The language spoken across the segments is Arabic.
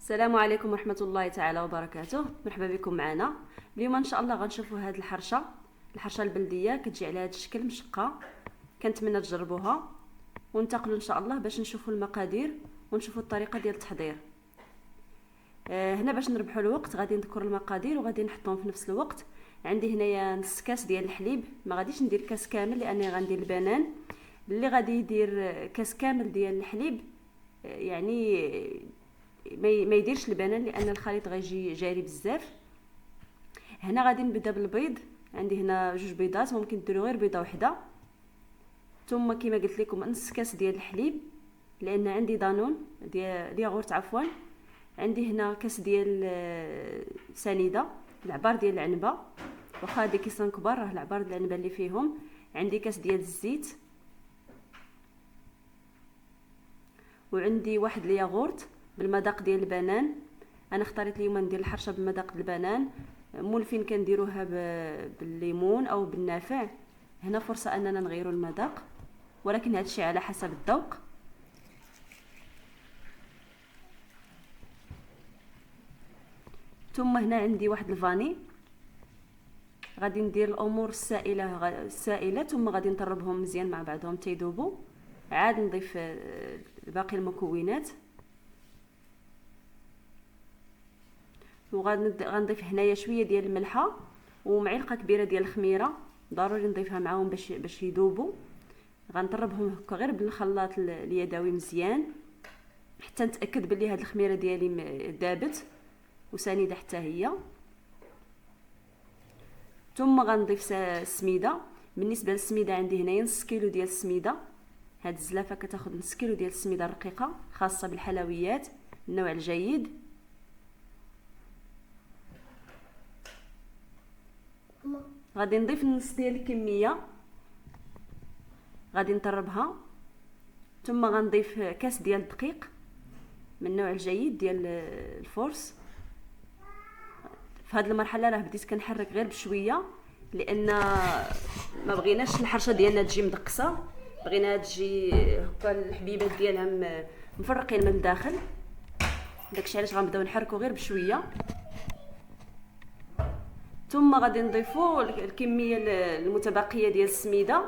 السلام عليكم ورحمة الله تعالى وبركاته. مرحبا بكم معنا. اليوم ان شاء الله غنشوفوا هاد الحرشة البلدية كتجي على هاد الشكل مشقة. كنتمنى تجربوها وننتقلوا ان شاء الله باش نشوفوا المقادير ونشوفوا الطريقة ديال التحضير. هنا باش نربحوا الوقت غادي نذكر المقادير وغادي نحطهم في نفس الوقت. عندي هنايا نص كاس ديال الحليب، ما غاديش ندير كاس كامل لاني غندير البنان. اللي غادي يدير كاس كامل ديال الحليب يعني ما يديرش البنان لان الخليط غيجي جاري بزاف. هنا غادي نبدا بالبيض، عندي هنا 2 بيضات، ممكن ديروا غير بيضه واحده. ثم كما قلت لكم نص كاس ديال الحليب لان عندي دانون ديال ياغورت عفوا. عندي هنا كاس ديال سنيده، العبار ديال العنبه، واخا هادي كيسان كبار راه العبار ديال العنبه اللي فيهم. عندي كاس ديال الزيت، وعندي واحد الياغورت بالمذاق ديال البنان. انا اختاريت اليوم ندير الحرشه بالمذاق البنان، مولفين كنديروها بالليمون او بالنافع. هنا فرصه اننا نغيروا المذاق، ولكن هذا الشيء على حسب الذوق. ثم هنا عندي واحد الفاني، غادي ندير الامور السائله ثم غادي نطربهم مزيان مع بعضهم تيذوبوا. عاد نضيف باقي المكونات، وغنضيف هنايا شويه ديال الملحه ومعلقه كبيره ديال الخميره، ضروري نضيفها معاهم باش يذوبوا. غنطربهم هكا غير بالخلاط اليدوي مزيان حتى نتاكد بلي هاد الخميره ديالي دابت وسنيده حتى هي. ثم غنضيف السميده. بالنسبه للسميده عندي هنايا نص كيلو ديال السميده. هاد الزلافه كتاخذ نص كيلو ديال السميده الرقيقه خاصه بالحلويات النوع الجيد. غادي نضيف نص ديال الكميه، غادي نطربها. ثم غنضيف كاس ديال الدقيق من النوع الجيد ديال الفورس. في هذه المرحله راه بديت كنحرك غير بشويه لان ما بغيناش الحرشه ديالنا تجي مدقسه، بغيناها تجي هكا الحبيبات ديالها مفرقين من الداخل. داكشي علاش غنبداو نحركو غير بشويه. ثم غادي نضيفوا الكميه المتبقيه ديال السميده،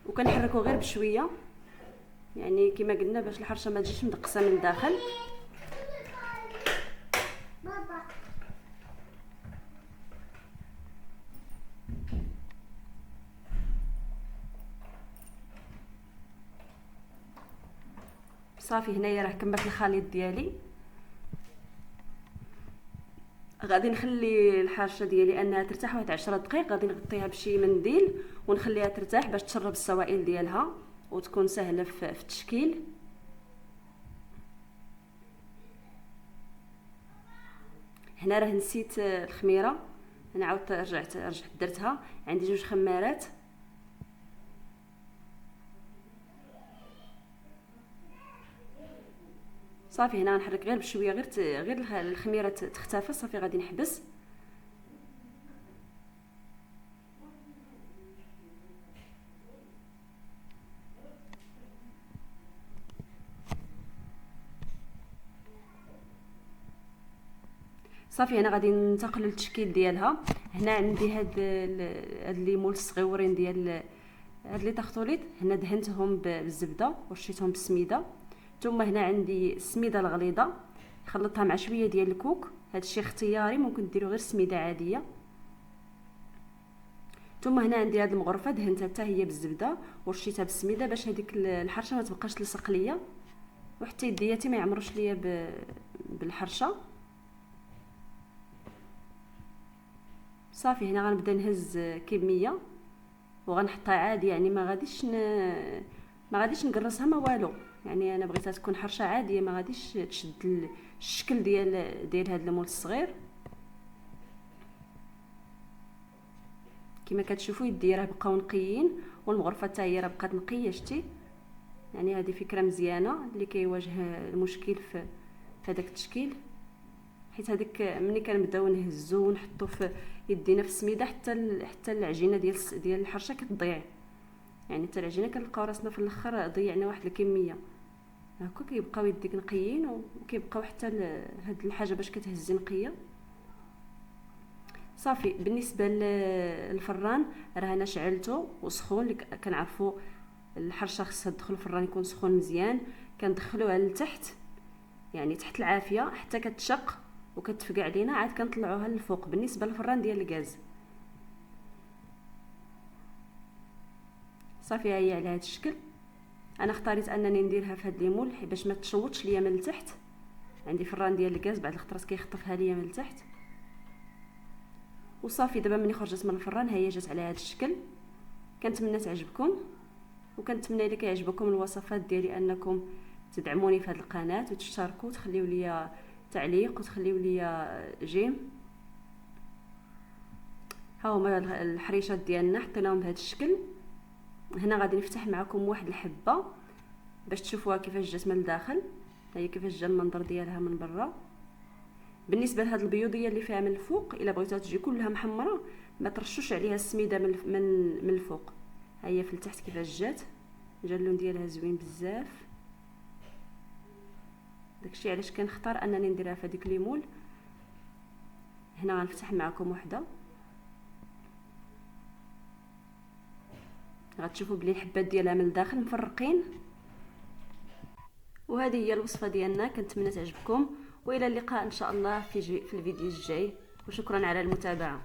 وكنحركو غير بشويه يعني كما قلنا باش الحرشه ما تجيش مدقسه من الداخل. صافي هنايا راه كملت الخليط ديالي. غادي نخلي الحرشه ديالي انها ترتاح واحد 10 دقائق، غادي نغطيها بشي منديل ونخليها ترتاح باش تشرب السوائل ديالها وتكون سهله في التشكيل. هنا راه نسيت الخميره، انا عاودت رجعت درتها. عندي 2 خمارات. صافي هنا غنحرك غير بشويه، غير الخميره تختفى صافي غادي نحبس. صافي هنا غادي ننتقل للتشكيل ديالها. هنا عندي هاد الليمون الصغيورين ديال هاد لي طاختوليط، هنا دهنتهم بالزبده ورشيتهم بالسميده. ثم هنا عندي السميده الغليظه خلطتها مع شويه ديال الكوك، هذا الشيء اختياري، ممكن ديروا غير سميده عاديه. ثم هنا عندي هاد المغرفه دهنتها حتى هي بالزبده ورشيتها بالسميده باش هذيك الحرشه ما تبقاش تلصق ليا وحتى يدياتي ما يعمروش ليا بالحرشه. صافي هنا غنبدا نهز كميه وغنحطها عادي، يعني ما غاديش نقرصها ما والو، يعني انا بغيتها تكون حرشه عاديه ما غاديش تشد الشكل ديال هذا المول الصغير. كما كتشوفوا يدي راه بقاو نقيين والمغرفه حتى هي راه بقات نقيه. شتي يعني هذه فكره مزيانه اللي كيواجه المشكل في هذاك التشكيل، حيت هذيك ملي كنبداو نهزو ونحطو في يدينا في السميده حتى العجينه ديال الحرشه كتضيع. يعني حتى العجينه كنلقاو راسنا في الاخر ضيعنا واحد الكميه. هكا كيبقاو يديك نقيين وكيبقاو حتى هاد الحاجه باش كتهزي نقيه. صافي. بالنسبه للفران راه انا شعلته وسخون، اللي كنعرفوا الحرشه خصها تدخل الفران يكون سخون مزيان. كندخلوها لتحت يعني تحت العافيه حتى كتشق وكتفقع علينا، عاد كنطلعوها للفوق. بالنسبه للفران ديال الغاز صافي هي على هذا الشكل. انا اختاريت انني نديرها في هذا ليمول باش ما تشوطش ليا من التحت. عندي فران ديال الغاز بعد الخطرات كيخطفها ليا من التحت. وصافي دابا ملي خرجت من الفران هي جات على هذا الشكل. كنتمنى تعجبكم، وكنتمنى الا كيعجبكم الوصفات ديالي انكم تدعموني في هذه القناه وتشتركوا وتخليوا لي تعليق وتخليوا لي جيم. ها هما الحريشات ديالنا حطيناهم بهذا الشكل. هنا غادي نفتح معكم واحد الحبه باش تشوفوها كيفاش جات من الداخل. هي كيفاش جا المنظر ديالها من برا. بالنسبه لهاد البيوضيه اللي فيها من الفوق الا بغيتوها تجي كلها محمره ما ترشوش عليها السميده من الفوق. هي في التحت كيفاش جا اللون ديالها زوين بزاف. داكشي علاش كنختار انني نديرها في هذيك ليمول. هنا غنفتح معكم وحده غتشوفوا بلي الحبات ديالها من الداخل مفرقين. وهذه هي الوصفه ديالنا. كنتمنى تعجبكم، والى اللقاء ان شاء الله في الفيديو الجاي، وشكرا على المتابعه.